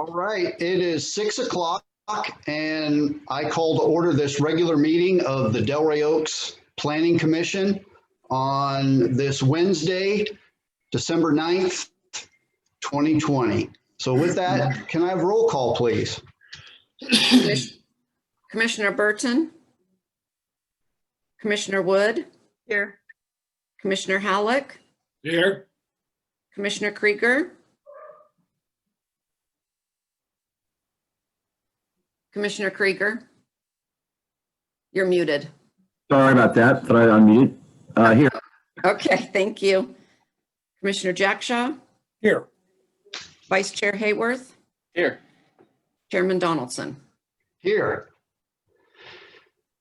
All right, it is 6 o'clock and I call to order this regular meeting of the Delray Oaks Planning Commission on this Wednesday, December 9th, 2020. So with that, can I have roll call, please? Commissioner Burton, Commissioner Wood, Here. Commissioner Halleck, Here. Commissioner Krieger, Commissioner Krieger, you're muted. Sorry about that. Thought I unmuted. Here. Okay, thank you. Commissioner Jackshaw, Here. Vice Chair Hayworth, Here. Chairman Donaldson. Here.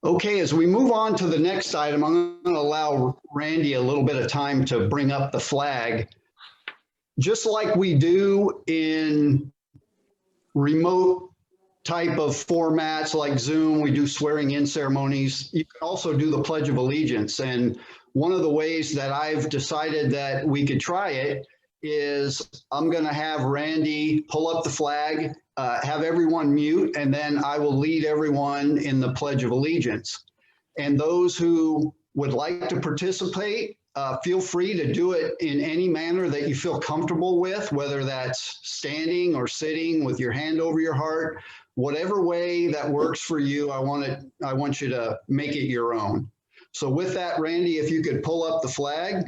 Okay, as we move on to the next item, I'm going to allow Randy a little bit of time to bring up the flag. Just like we do in remote type of formats like Zoom, we do swearing in ceremonies. You can also do the Pledge of Allegiance. And one of the ways that I've decided that we could try it is I'm going to have Randy pull up the flag, have everyone mute, and then I will lead everyone in the Pledge of Allegiance. And those who would like to participate, feel free to do it in any manner that you feel comfortable with, whether that's standing or sitting with your hand over your heart, whatever way that works for you. I want you to make it your own. So with that, Randy, if you could pull up the flag.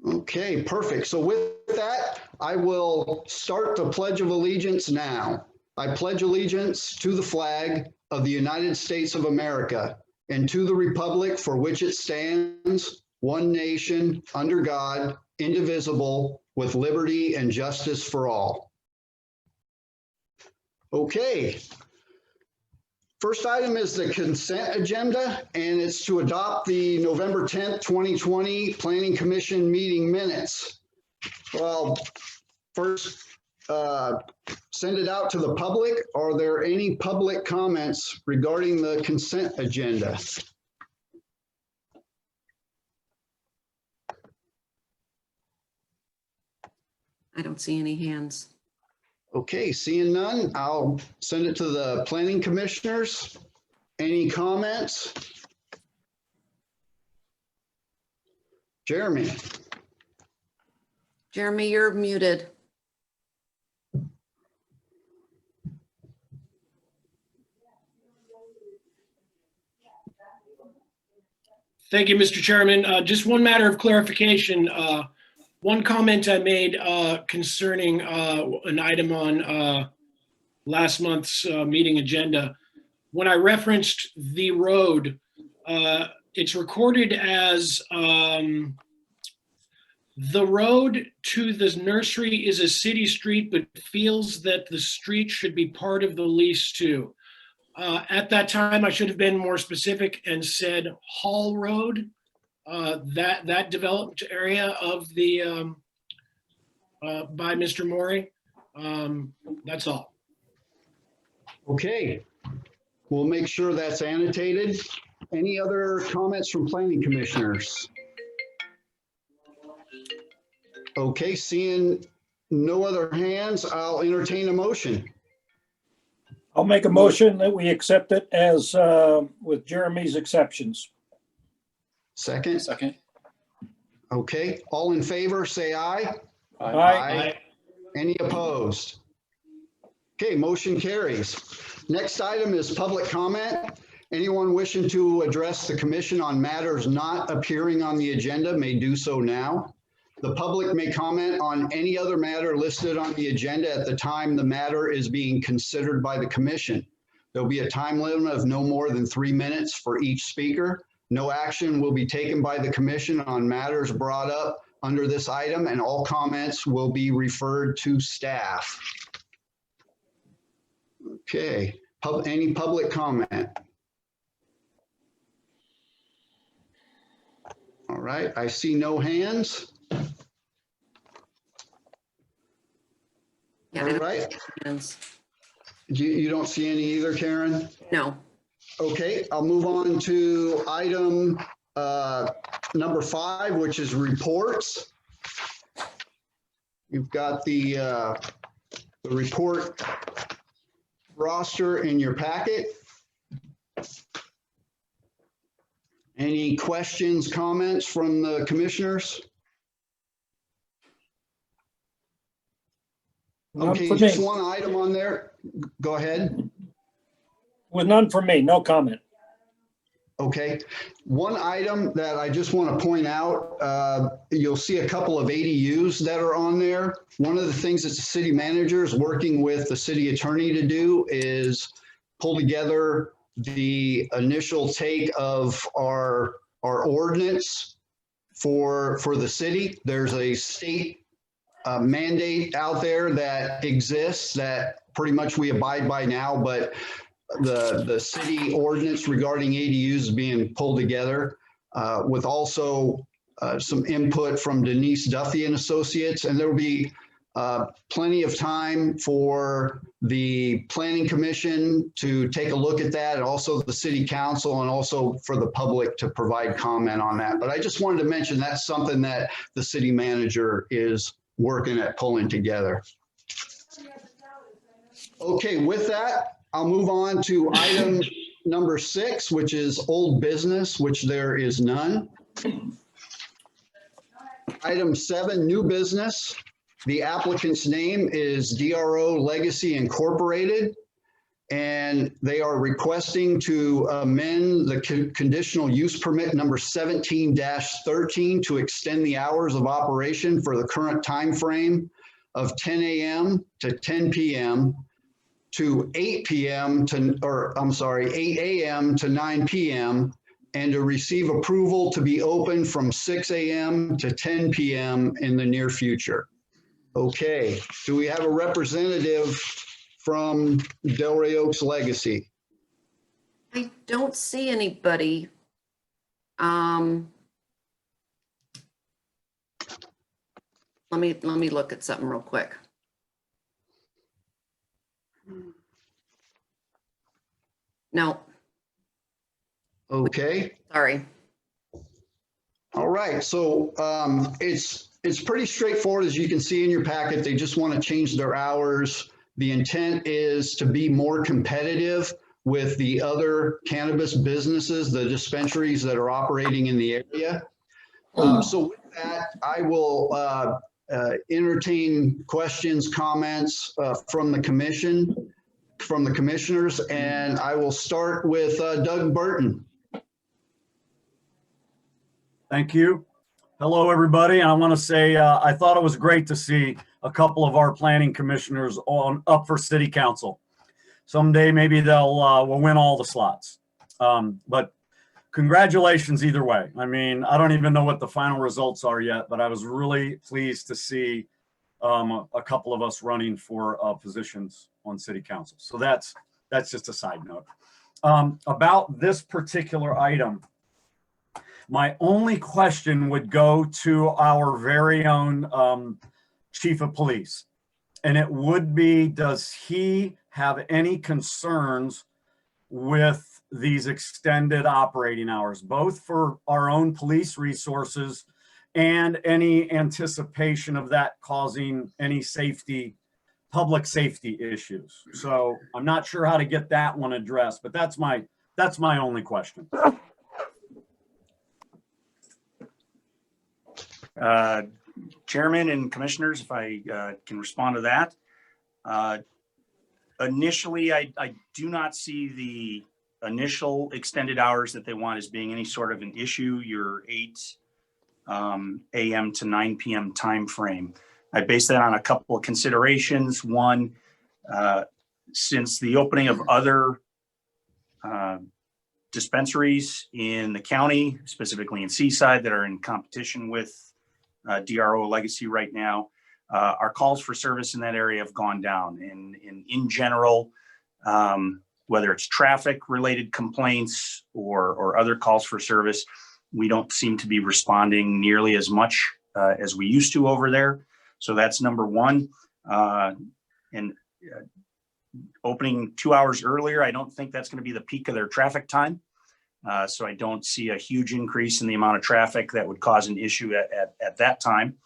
Okay, perfect. So with that, I will start the Pledge of Allegiance now. I pledge allegiance to the flag of the United States of America and to the republic for which it stands, one nation, under God, indivisible, with liberty and justice for all. Okay. First item is the consent agenda, and it's to adopt the November 10th, 2020 Planning Commission meeting minutes. Well, first, send it out to the public. Are there any public comments regarding the consent agenda? I don't see any hands. Okay, seeing none, I'll send it to the planning commissioners. Any comments? Jeremy. Jeremy, you're muted. Thank you, Mr. Chairman. Just one matter of clarification. One comment I made concerning an item on last month's meeting agenda. When I referenced the road, it's recorded as the road to the nursery is a city street, but feels that the street should be part of the lease too. At that time, I should have been more specific and said Hall Road. That developed area of the by Mr. Maury. That's all. Okay, we'll make sure that's annotated. Any other comments from planning commissioners? Okay, seeing no other hands, I'll entertain a motion. I'll make a motion that we accept it as with Jeremy's exceptions. Second? Second. Okay, all in favor, say aye. Aye. Any opposed? Okay, motion carries. Next item is public comment. Anyone wishing to address the commission on matters not appearing on the agenda may do so now. The public may comment on any other matter listed on the agenda at the time the matter is being considered by the commission. There'll be a time limit of no more than 3 minutes for each speaker. No action will be taken by the commission on matters brought up under this item, and all comments will be referred to staff. Okay, any public comment? All right, I see no hands. Yeah, All I don't right, see hands. you don't see any either, Karen? No. Okay, I'll move on to item number 5, which is reports. You've got the report roster in your packet. Any questions, comments from the commissioners? None Okay, for just me. one item on there. Go ahead. With none for me, no comment. Okay, one item that I just want to point out, you'll see a couple of ADUs that are on there. One of the things that the city manager is working with the city attorney to do is pull together the initial take of our ordinance for the city. There's a state mandate out there that exists that pretty much we abide by now, but the city ordinance regarding ADUs is being pulled together with also some input from Denise Duffy and Associates, and there will be plenty of time for the Planning Commission to take a look at that, and also the City Council, and also for the public to provide comment on that. But I just wanted to mention that's something that the city manager is working at pulling together. Okay, with that, I'll move on to item number 6, which is old business, which there is none. Item 7, new business. The applicant's name is DRO Legacy Incorporated, and they are requesting to amend the conditional use permit number 17-13 to extend the hours of operation for the current time frame of 10 a.m. to 10 p.m. to 8 p.m. to, or I'm sorry, 8 a.m. to 9 p.m. and to receive approval to be open from 6 a.m. to 10 p.m. in the near future. Okay, do we have a representative from Delray Oaks Legacy? I don't see anybody. Let me look at something real quick. No, Okay. sorry. All right, so it's pretty straightforward, as you can see in your packet. They just want to change their hours. The intent is to be more competitive with the other cannabis businesses, the dispensaries that are operating in the area. So with that, I will entertain questions, comments from the commission, from the commissioners, and I will start with Doug Burton. Thank you. Hello, everybody. I want to say I thought it was great to see a couple of our planning commissioners up for city council. Someday maybe they'll will win all the slots. But congratulations either way. I mean, I don't even know what the final results are yet, but I was really pleased to see a couple of us running for positions on city council. So that's just a side note. About this particular item, my only question would go to our very own chief of police. And it would be, does he have any concerns with these extended operating hours, both for our own police resources and any anticipation of that causing any public safety issues? So I'm not sure how to get that one addressed, but that's my only question. Chairman and commissioners, if I can respond to that. Initially, I do not see the initial extended hours that they want as being any sort of an issue, your 8 a.m. to 9 p.m. time frame. I base that on a couple of considerations. One, since the opening of other dispensaries in the county, specifically in Seaside, that are in competition with DRO Legacy right now, our calls for service in that area have gone down. In general, whether it's traffic related complaints or other calls for service, we don't seem to be responding nearly as much as we used to over there. So that's number one. And opening 2 hours earlier, I don't think that's going to be the peak of their traffic time. So I don't see a huge increase in the amount of traffic that would cause an issue at that time.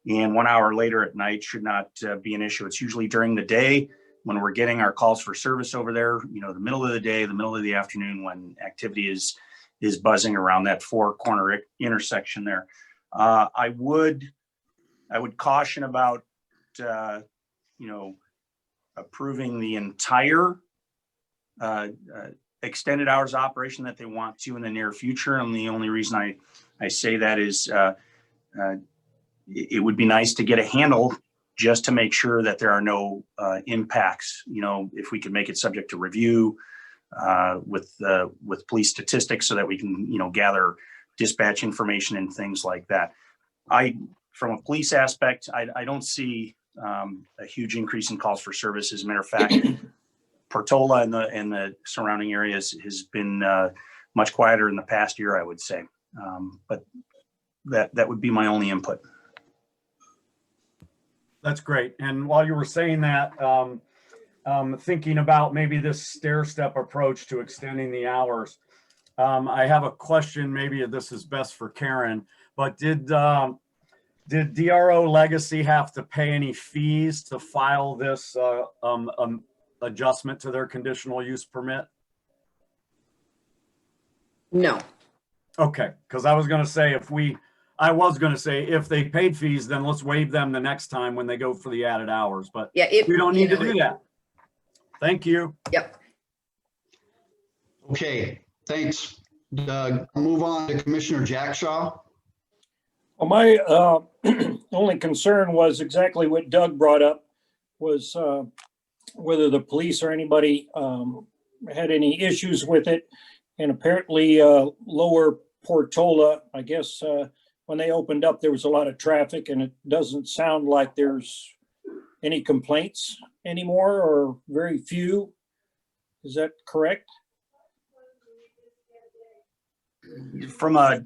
And 1 hour later at night should not be an issue. It's usually during the day when we're getting our calls for service over there, the middle of the day, the middle of the afternoon, when activity is buzzing around that four corner intersection there. I would caution about, approving the entire extended hours operation that they want to in the near future. And the only reason I say that is it would be nice to get a handle just to make sure that there are no impacts. If we could make it subject to review with police statistics so that we can, gather dispatch information and things like that. From a police aspect, I don't see a huge increase in calls for service. As a matter of fact, Portola and the surrounding areas has been much quieter in the past year, I would say. But that would be my only input. That's great. And while you were saying that, thinking about maybe this stair step approach to extending the hours, I have a question. Maybe this is best for Karen, but did DRO Legacy have to pay any fees to file this adjustment to their conditional use permit? No, Okay, because I was going to say if they paid fees, then let's waive them the next time when they go for the added hours. But yeah. we don't need to do that. Thank you. Yep. Okay, thanks, Doug. I'll move on to Commissioner Jackshaw. Well, my only concern was exactly what Doug brought up, was whether the police or anybody had any issues with it. And apparently Lower Portola, I guess, when they opened up, there was a lot of traffic, and it doesn't sound like there's any complaints anymore, or very few. Is that correct? From a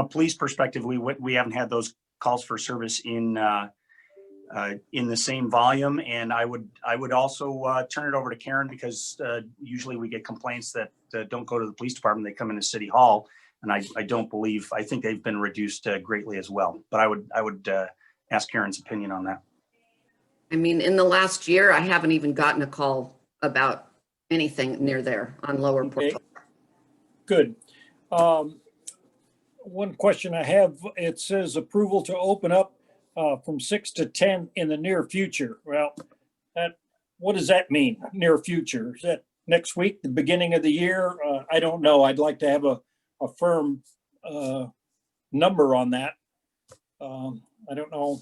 police perspective, we haven't had those calls for service in the same volume. And I would also turn it over to Karen, because usually we get complaints that don't go to the police department. They come into City Hall, and I think they've been reduced greatly as well. But I would ask Karen's opinion on that. I mean, in the last year, I haven't even gotten a call about anything near there on Lower Okay. Portola. Good. One question I have, it says approval to open up from 6 to 10 in the near future. Well, what does that mean, near future? Is that next week, the beginning of the year? I don't know. I'd like to have a firm number on that. I don't know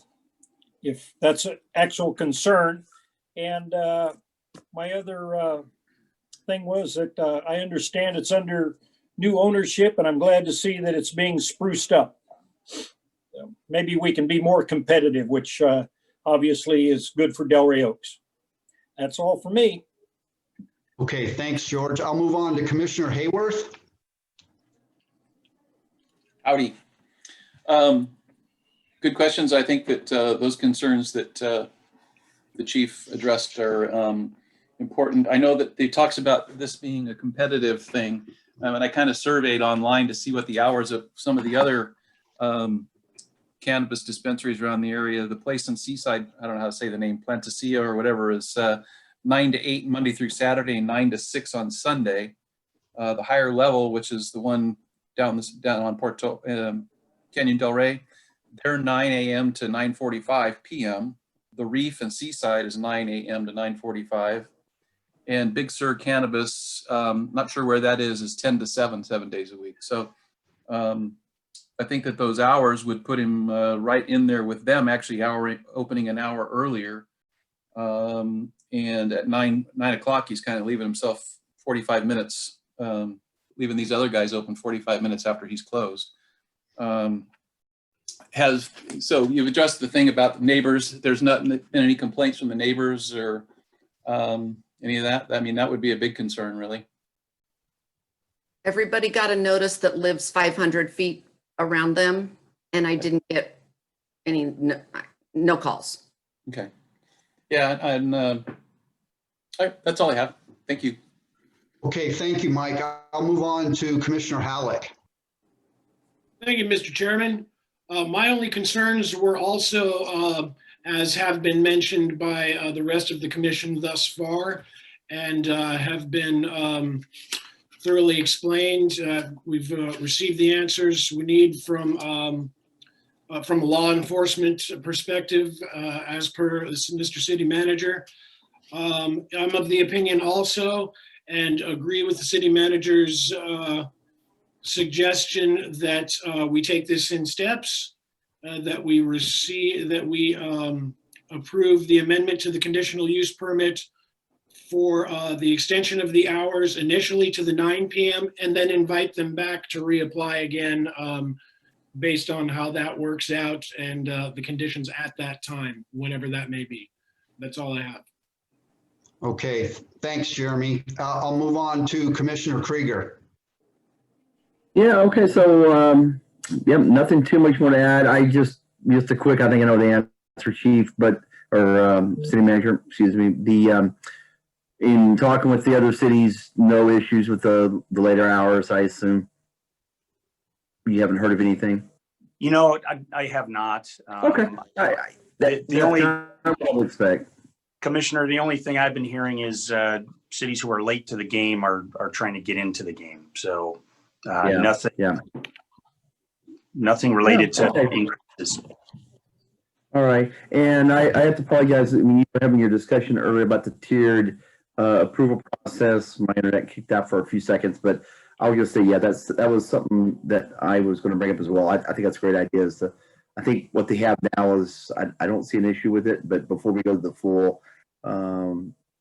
if that's an actual concern. And my other thing was that I understand it's under new ownership, and I'm glad to see that it's being spruced up. So maybe we can be more competitive, which obviously is good for Delray Oaks. That's all for me. Okay, thanks, George. I'll move on to Commissioner Hayworth. Howdy. Good questions. I think that those concerns that the chief addressed are important. I know that he talks about this being a competitive thing, and I kind of surveyed online to see what the hours of some of the other cannabis dispensaries around the area. The place in Seaside, I don't know how to say the name, Plantasia or whatever, is 9 to 8 Monday through Saturday and 9 to 6 on Sunday. The higher level, which is the one down on Canyon Del Rey, they're 9 a.m. to 9:45 p.m. The Reef and Seaside is 9 a.m. to 9:45. And Big Sur Cannabis, not sure where that is 10 to 7 days a week. So I think that those hours would put him right in there with them, actually opening an hour earlier. And at 9 o'clock, he's kind of leaving himself 45 minutes, leaving these other guys open 45 minutes after he's closed. So you've addressed the thing about the neighbors. There's not been any complaints from the neighbors or any of that. I mean, that would be a big concern, really. Everybody got a notice that lives 500 feet around them, and I didn't get any, no calls. Okay. Yeah, and All right, that's all I have. Thank you. Okay, thank you, Mike. I'll move on to Commissioner Halleck. Thank you, Mr. Chairman. My only concerns were also, as have been mentioned by the rest of the commission thus far, and have been thoroughly explained. We've received the answers we need from a law enforcement perspective, as per Mr. City Manager. I'm of the opinion also, and agree with the city manager's suggestion that we take this in steps, that we approve the amendment to the conditional use permit for the extension of the hours initially to the 9 p.m. and then invite them back to reapply again based on how that works out and the conditions at that time, whenever that may be. That's all I have. Okay, thanks, Jeremy. I'll move on to Commissioner Krieger. Yeah, okay, so, yep, nothing too much more to add. just a quick, I think I know the answer, Chief, City Manager, excuse me. In talking with the other cities, no issues with the later hours, I assume? You haven't heard of anything? You know, I have not. Okay. The only, That's what I would expect. Commissioner, the only thing I've been hearing is cities who are late to the game are trying to get into the game. So nothing related to increases. All right. And I have to apologize. When you were having your discussion earlier about the tiered approval process, my internet kicked out for a few seconds, but I was going to say, yeah, that was something that I was going to bring up as well. I think that's a great idea. I think what they have now is, I don't see an issue with it, but before we go to the full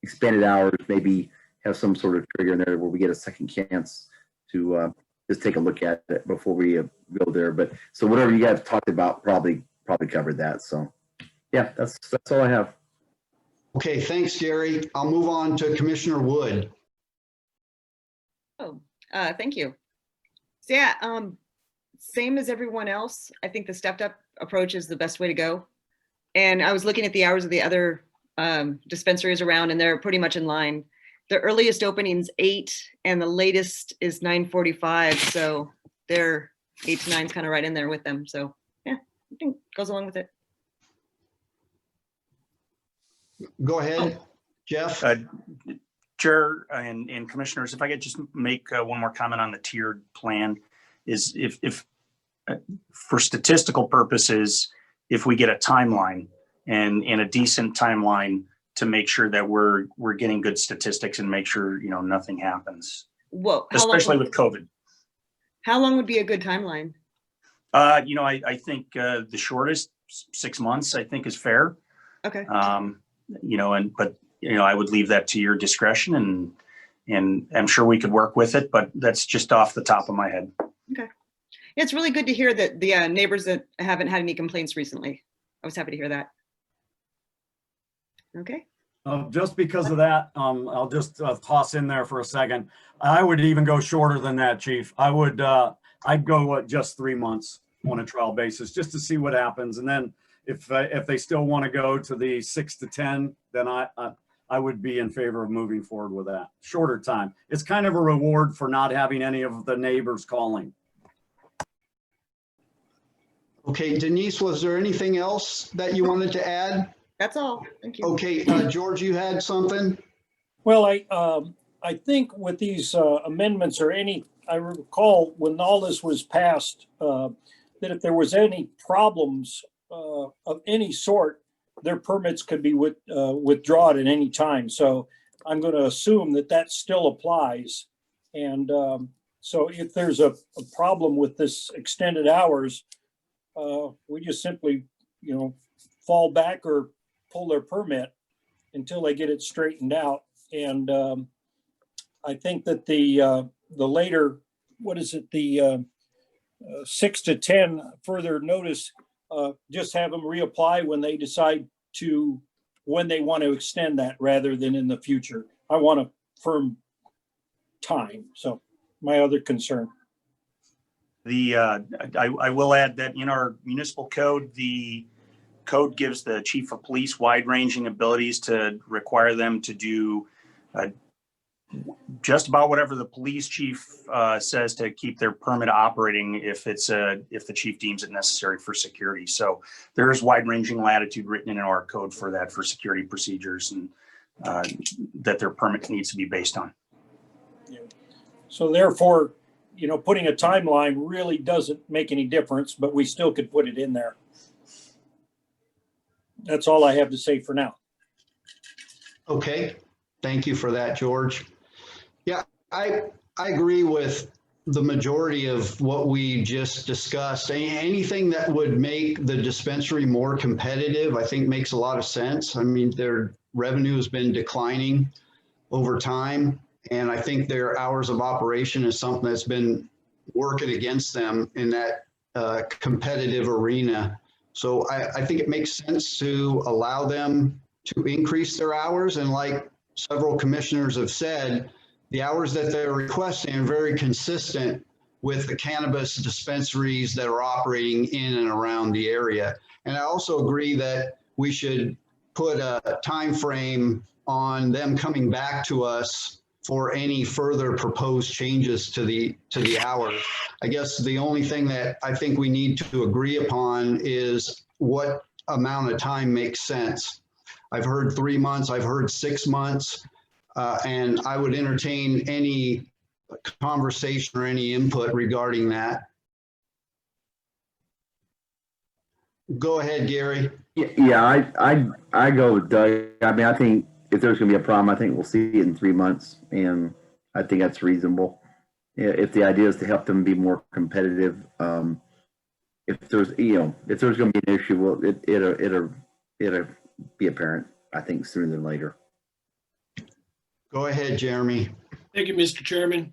expanded hours, maybe have some sort of trigger in there where we get a second chance to just take a look at it before we go there. But so whatever you guys talked about probably covered that. So yeah, that's all I have. Okay, thanks, Gary. I'll move on to Commissioner Wood. Thank you. So yeah, same as everyone else. I think the stepped up approach is the best way to go. And I was looking at the hours of the other dispensaries around, and they're pretty much in line. The earliest opening's 8 and the latest is 9:45. So they're 8 to 9's kind of right in there with them. So yeah, I think it goes along with it. Go ahead, Jeff. Chair and commissioners, if I could just make one more comment on the tiered plan, is if for statistical purposes, if we get a timeline and a decent timeline to make sure that we're getting good statistics and make sure, nothing happens, Whoa, especially with COVID. How long would be a good timeline? I think the shortest 6 months, I think, is fair. Okay. I would leave that to your discretion, and I'm sure we could work with it, but that's just off the top of my head. Okay. It's really good to hear that the neighbors that haven't had any complaints recently. I was happy to hear that. Okay. Just because of that, I'll just toss in there for a second. I would even go shorter than that, Chief. I'd go just 3 months on a trial basis, just to see what happens. And then if they still want to go to the 6 to 10, then I would be in favor of moving forward with that. Shorter time. It's kind of a reward for not having any of the neighbors calling. Okay, Denise, was there anything else that you wanted to add? That's all. Thank you. Okay, George, you had something? Well, I think with these amendments I recall when all this was passed, that if there was any problems of any sort, their permits could be withdrawn at any time. So I'm going to assume that still applies. And so if there's a problem with this extended hours, we just simply, fall back or pull their permit until they get it straightened out. And I think that the later, the 6 to 10 further notice, just have them reapply when they decide when they want to extend that rather than in the future. I want a firm time. So my other concern. I will add that in our municipal code, the code gives the chief of police wide-ranging abilities to require them to do just about whatever the police chief says to keep their permit operating if the chief deems it necessary for security. So there is wide-ranging latitude written in our code for that, for security procedures, and that their permit needs to be based on. So therefore, putting a timeline really doesn't make any difference, but we still could put it in there. That's all I have to say for now. Okay, thank you for that, George. Yeah, I agree with the majority of what we just discussed. Anything that would make the dispensary more competitive, I think makes a lot of sense. I mean, their revenue has been declining over time, and I think their hours of operation is something that's been working against them in that competitive arena. So I think it makes sense to allow them to increase their hours. And like several commissioners have said, the hours that they're requesting are very consistent with the cannabis dispensaries that are operating in and around the area. And I also agree that we should put a time frame on them coming back to us for any further proposed changes to the hours. I guess the only thing that I think we need to agree upon is what amount of time makes sense. I've heard 3 months, I've heard 6 months, and I would entertain any conversation or any input regarding that. Go ahead, Gary. Yeah, I go with Doug. I mean, I think if there's going to be a problem, I think we'll see it in 3 months, and I think that's reasonable. If the idea is to help them be more competitive, if there's going to be an issue, well, it'll be apparent, I think, sooner than later. Go ahead, Jeremy. Thank you, Mr. Chairman.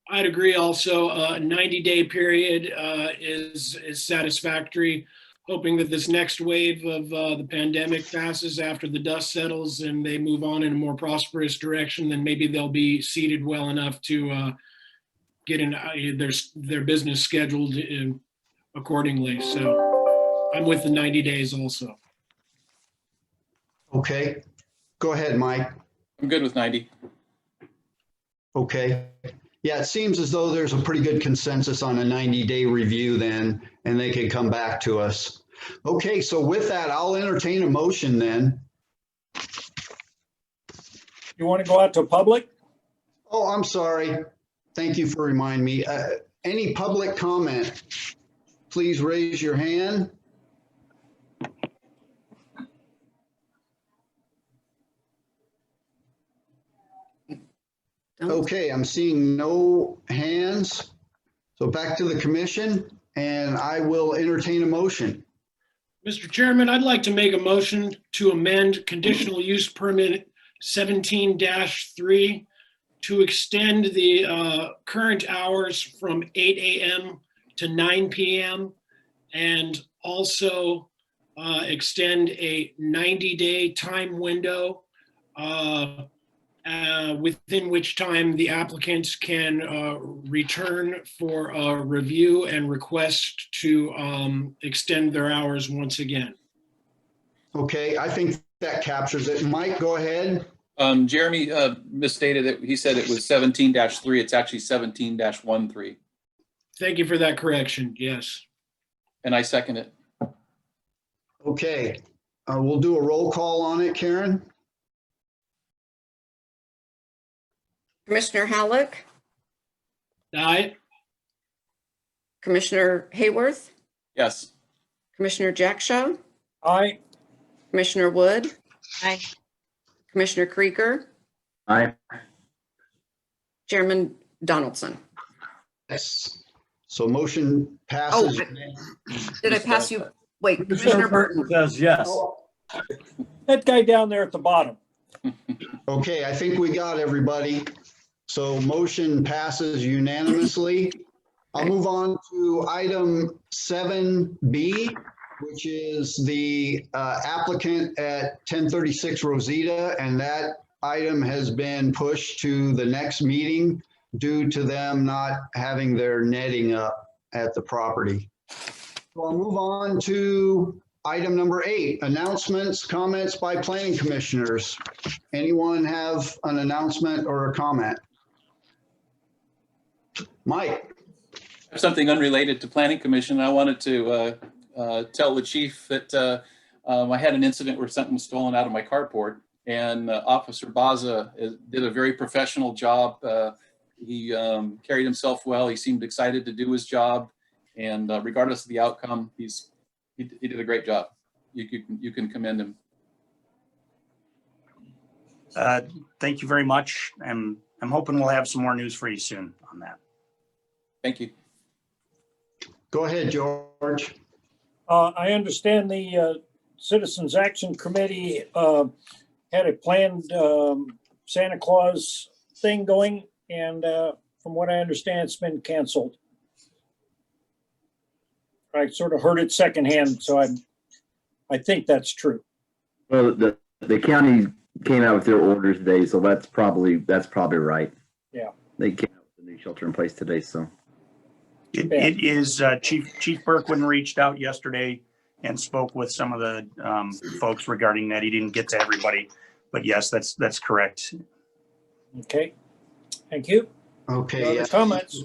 I'd agree also. A 90-day period is satisfactory. Hoping that this next wave of the pandemic passes after the dust settles and they move on in a more prosperous direction, then maybe they'll be seated well enough to get in their business scheduled accordingly. So I'm with the 90 days also. Okay, go ahead, Mike. I'm good with 90. Okay. Yeah, it seems as though there's a pretty good consensus on a 90-day review then, and they can come back to us. Okay, so with that, I'll entertain a motion then. You want to go out to public? Oh, I'm sorry. Thank you for reminding me. Any public comment? Please raise your hand. Okay, I'm seeing no hands. So back to the commission, and I will entertain a motion. Mr. Chairman, I'd like to make a motion to amend conditional use permit 17-3 to extend the current hours from 8 a.m. to 9 p.m. and also extend a 90-day time window within which time the applicants can return for a review and request to extend their hours once again. Okay, I think that captures it. Mike, go ahead. Jeremy misstated it. He said it was 17-3. It's actually 17-13. Thank you for that correction. Yes. And I second it. Okay, we'll do a roll call on it, Karen. Commissioner Halleck, Aye. Commissioner Hayworth, Yes. Commissioner Jackshaw, Aye. Commissioner Wood, Aye. Commissioner Krieger, Aye. Chairman Donaldson. Yes. So motion passes. Did I pass you? Wait, Commissioner Burton. Says yes. That guy down there at the bottom. Okay, I think we got everybody. So motion passes unanimously. I'll move on to item 7B, which is the applicant at 1036 Rosita, and that item has been pushed to the next meeting due to them not having their netting up at the property. So I'll move on to item number 8, announcements, comments by planning commissioners. Anyone have an announcement or a comment? Mike? I have something unrelated to planning commission. I wanted to tell the chief that I had an incident where something was stolen out of my carport, and Officer Baza did a very professional job. He carried himself well. He seemed excited to do his job, and regardless of the outcome, he did a great job. You can commend him. Thank you very much. I'm hoping we'll have some more news for you soon on that. Thank you. Go ahead, George. I understand the Citizens Action Committee had a planned Santa Claus thing going, and from what I understand, it's been canceled. I sort of heard it secondhand, so I think that's true. Well, the county came out with their orders today, so that's probably right. Yeah. They came out with a new shelter in place today, so. It is Chief Berkwin reached out yesterday and spoke with some of the folks regarding that. He didn't get to everybody, but yes, that's correct. Okay. Thank you. Okay. Other Yeah. comments?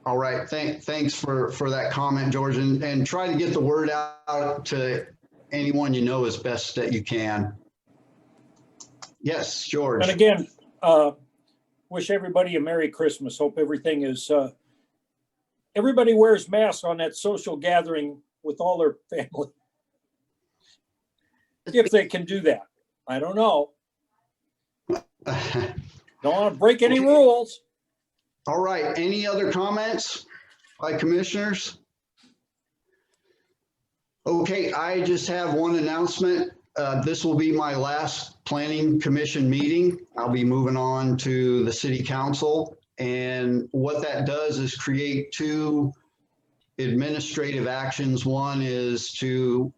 All right. Thanks for that comment, George, and try to get the word out to anyone you know as best that you can. Yes, George. And again, wish everybody a Merry Christmas. Hope everything is, everybody wears masks on that social gathering with all their family. If they can do that. I don't know. Don't want to break any rules. All right. Any other comments by commissioners? Okay, I just have one announcement. This will be my last planning commission meeting. I'll be moving on to the city council. And what that does is create 2 administrative actions. One is to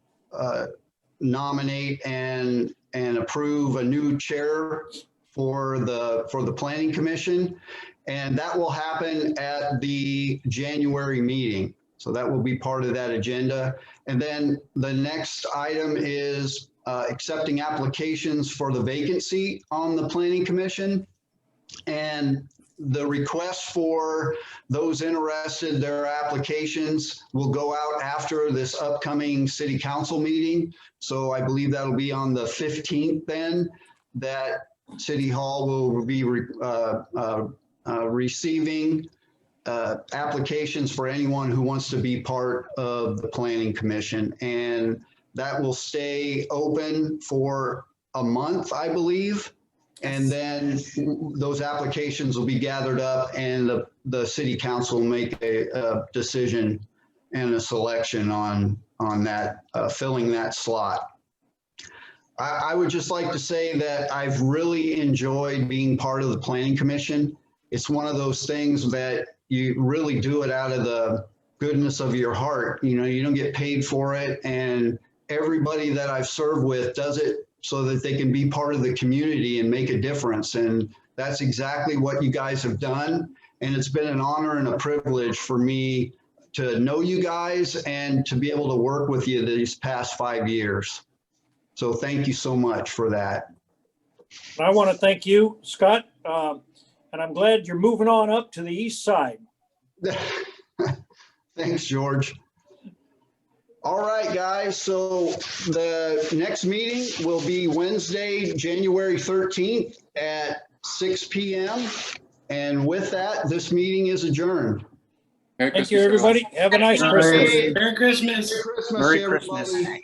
nominate and approve a new chair for the planning commission. And that will happen at the January meeting. So that will be part of that agenda. And then the next item is accepting applications for the vacancy on the planning commission. And the request for those interested, their applications will go out after this upcoming city council meeting. So I believe that'll be on the 15th then, that City Hall will be receiving applications for anyone who wants to be part of the planning commission. And that will stay open for a month, I believe. And then those applications will be gathered up and the city council will make a decision and a selection on that, filling that slot. I would just like to say that I've really enjoyed being part of the planning commission. It's one of those things that you really do it out of the goodness of your heart. You know, you don't get paid for it, and everybody that I've served with does it so that they can be part of the community and make a difference. And that's exactly what you guys have done. And it's been an honor and a privilege for me to know you guys and to be able to work with you these past 5 years. So thank you so much for that. I want to thank you, Scott. And I'm glad you're moving on up to the east side. Thanks, George. All right, guys. So the next meeting will be Wednesday, January 13th at 6 p.m. And with that, this meeting is adjourned. Merry Thank you, Christmas, everyone. everybody. Have a nice Christmas. Merry Christmas. Merry Christmas, Merry everybody. Christmas.